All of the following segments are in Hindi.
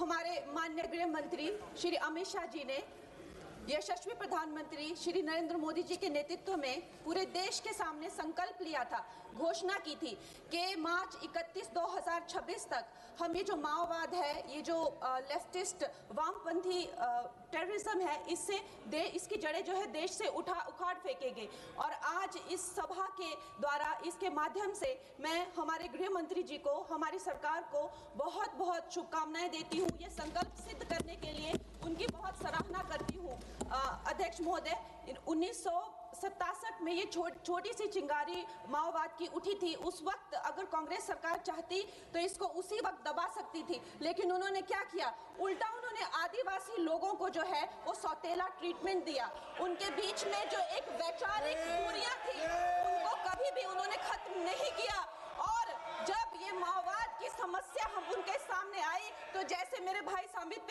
हमारे माननीय गृह मंत्री श्री अमित शाह जी ने यशस्वी प्रधानमंत्री श्री नरेंद्र मोदी जी के नेतृत्व में पूरे देश के सामने संकल्प लिया था, घोषणा की थी कि मार्च 31 2026 तक हम ये जो माओवाद है, ये जो लेफ्टिस्ट वामपंथी टेररिज्म है, इसकी जड़ें जो है देश से उखाड़ फेंकेंगे। और आज इस सभा के द्वारा, इसके माध्यम से मैं हमारे गृह मंत्री जी को, हमारी सरकार को बहुत बहुत शुभकामनाएं देती हूँ। ये संकल्प सिद्ध करने के लिए उनकी बहुत सराहना करती हूँ। अध्यक्ष महोदय, 1967 में ये छोटी सी चिंगारी माओवाद की उठी थी। उस वक्त अगर कांग्रेस सरकार चाहती तो इसको उसी वक्त दबा सकती थी, लेकिन उन्होंने क्या किया, उल्टा उन्होंने आदिवासी लोगों को जो है वो सौतेला ट्रीटमेंट दिया। उनके बीच में जो एक वैचारिक दूरियां थी उनको कभी भी उन्होंने खत्म नहीं किया। और जब ये माओवाद की समस्या हम उनके सामने आई तो जैसे मेरे भाई संबित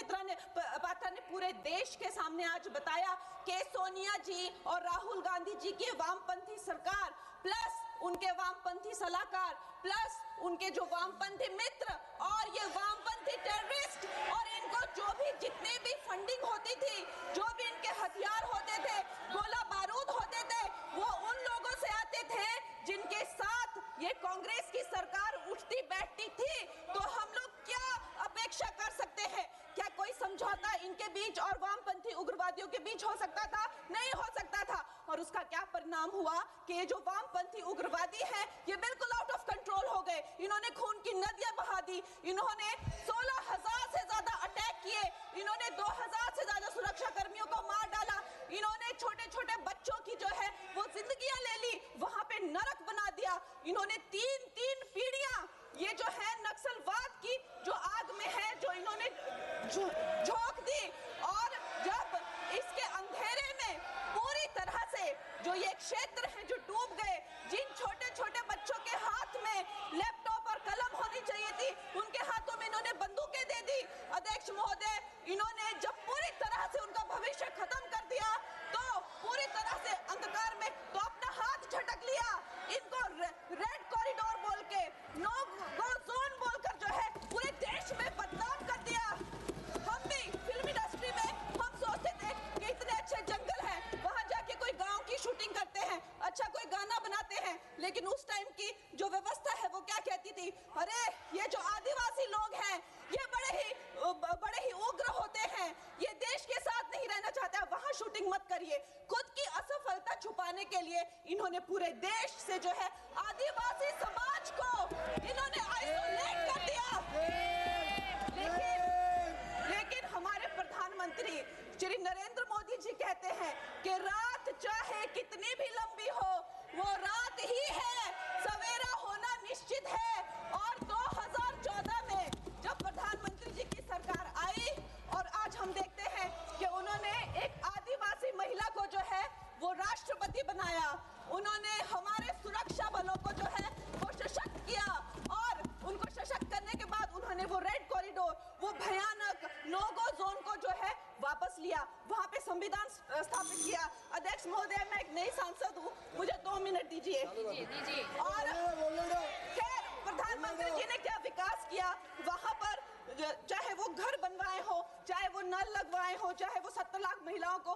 पात्रा ने पूरे देश के सामने आज बताया कि सोनिया जी और राहुल गांधी जी की वामपंथी सरकार प्लस उनके वामपंथी सलाहकार प्लस उनके जो वामपंथी मित्र और ये वामपंथी टेररिस्ट और इनको जो भी जितने भी फंडिंग होती थी, जो भी इनके हथियार होते थे, गोला बारूद होते थे, वो उन लोगों से आते थे जिनके साथ ये कांग्रेस की सरकार उठती बैठती थी। तो हम लोग क्या अपेक्षा कर सकते हैं? क्या कोई समझौता इनके बीच और वामपंथी उग्रवादियों के बीच हो सकता था? नहीं हो सकता था। और उसका क्या परिणाम हुआ कि ये जो वामपंथी उग्रवादी हैं ये बिल्कुल आउट ऑफ कंट्रोल हो गए। इन्होंने खून की नदियां बहा दी, इन्होंने 16,000 से ज्यादा अटैक किए, इन्होंने 2,000 से ज्यादा सुरक्षा कर्मियों को मार डाला, इन्होंने छोटे छोटे बच्चों की जो है वो जिंदगियां ले ली, वहां पे नरक बना दिया। इन्होंने तीन पीढ़ियां ये जो है नक्सलवाद की जो आग में है जो इन्होंने झोंक दी। और जब इसके अंधेरे में पूरी तरह से जो ये क्षेत्र है जो डूब गए, जिन छोटे छोटे बच्चों के हाथ में लैपटॉप और कलम होनी चाहिए थी उनके हाथों में इन्होंने बंदूकें दे दी। अध्यक्ष महोदय, इन्होंने जब पूरी तरह से उनका भविष्य खत्म कर दिया तो पूरी तरह से अंधकार में तो अपना हाथ झटक लिया। इनको रेड कॉरिडोर बोल के, नो गो जोन बोलकर जो है पूरे देश में बदनाम कर दिया। हम भी फिल्म इंडस्ट्री में हम सोचते थे कि इतने अच्छे जंगल हैं, वहां जाके कोई गांव की शूटिंग करते हैं, अच्छा कोई गाना बनाते हैं, लेकिन उस टाइम की जो व्यवस्था है वो क्या कहती थी, अरे ये जो आदिवासी लोग हैं ये बड़े ही उग्र होते हैं, ये देश के साथ नहीं रहना चाहते, वहां शूटिंग मत करिए। खुद की असफलता छुपाने के लिए इन्होंने पूरे देश से जो है आदिवासी समाज को इन्होंने आइसोलेट कर दिया। लेकिन हमारे प्रधानमंत्री श्री नरेंद्र मोदी जी कहते हैं कि रात चाहे कितनी भी लंबी हो वो रात ही है, सवेरा होना निश्चित है। और 2014 में जब प्रधानमंत्री जी की सरकार आई और आज हम देखते हैं कि उन्होंने एक आदिवासी महिला को जो है वो राष्ट्रपति बनाया, उन्होंने हमारे सुरक्षा बलों को जो है वो सशक्त किया और उनको सशक्त करने के बाद उन्होंने वो रेड कॉरिडोर, वो भयानक नो गो जोन को जो है वापस लिया, वहां पे संविधान स्थापित किया। अध्यक्ष महोदय, मैं एक नई सांसद हूँ, मुझे 2 मिनट दीजिए। और खैर प्रधानमंत्री जी ने क्या विकास किया वहां पर, चाहे वो घर बनवाए हो, चाहे वो नल लगवाए हो, चाहे वो 70 लाख महिलाओं को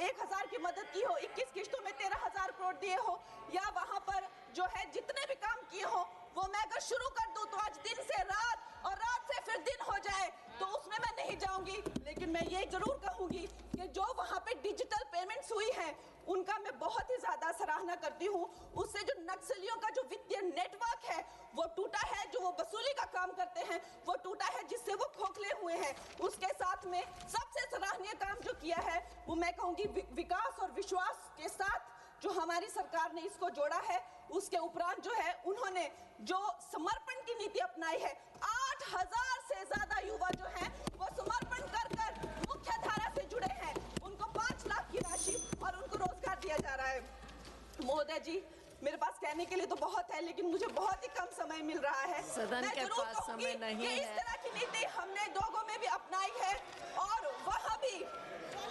1,000 की मदद की हो, 21 किस्तों में 13,000 करोड़ दिए हो, या वहां पर जो है जितने भी काम किए हो वो मैं अगर शुरू कर दूं तो आज दिन से रात और रात से फिर दिन हो जाए तो उसमें मैं नहीं जाऊंगी। लेकिन मैं ये जरूर कहूंगी कि जो वहां पे डिजिटल पेमेंट्स हुई हैं उनका मैं बहुत ही ज्यादा सराहना करती हूँ। उससे जो नक्सलियों का जो वित्तीय नेटवर्क है वो टूटा है, जो वो वसूली का काम करते हैं वो टूटा है, जिससे वो खोखले हुए हैं। उसके साथ में सबसे सराहनीय काम जो किया है वो मैं कहूंगी विकास और विश्वास के साथ जो हमारी सरकार ने इसको जोड़ा है। उसके उपरांत जो है उन्होंने जो समर्पण की नीति अपनाई है, 8,000 से ज्यादा युवा जो हैं वो समर्पण कर मुख्य धारा से जुड़े हैं, उनको 5 लाख की राशि और उनको रोजगार दिया जा रहा है। महोदय जी, मेरे पास कहने के लिए तो बहुत है लेकिन मुझे बहुत ही कम समय मिल रहा है। सदन के पास समय नहीं है। इस तरह की नीति हमने दोगो में भी अपनाई है और वहाँ भी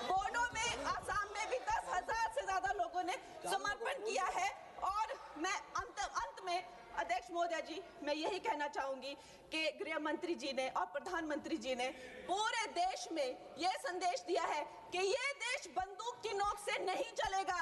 बोडो में, आसाम में भी 10,000 से ज्यादा लोगों ने समर्पण किया है। और मैं अंत में अध्यक्ष महोदय जी, मैं यही कहना चाहूंगी कि गृह मंत्री जी ने और प्रधानमंत्री जी ने पूरे देश में यह संदेश दिया है कि ये देश बंदूक की नोक से नहीं चलेगा।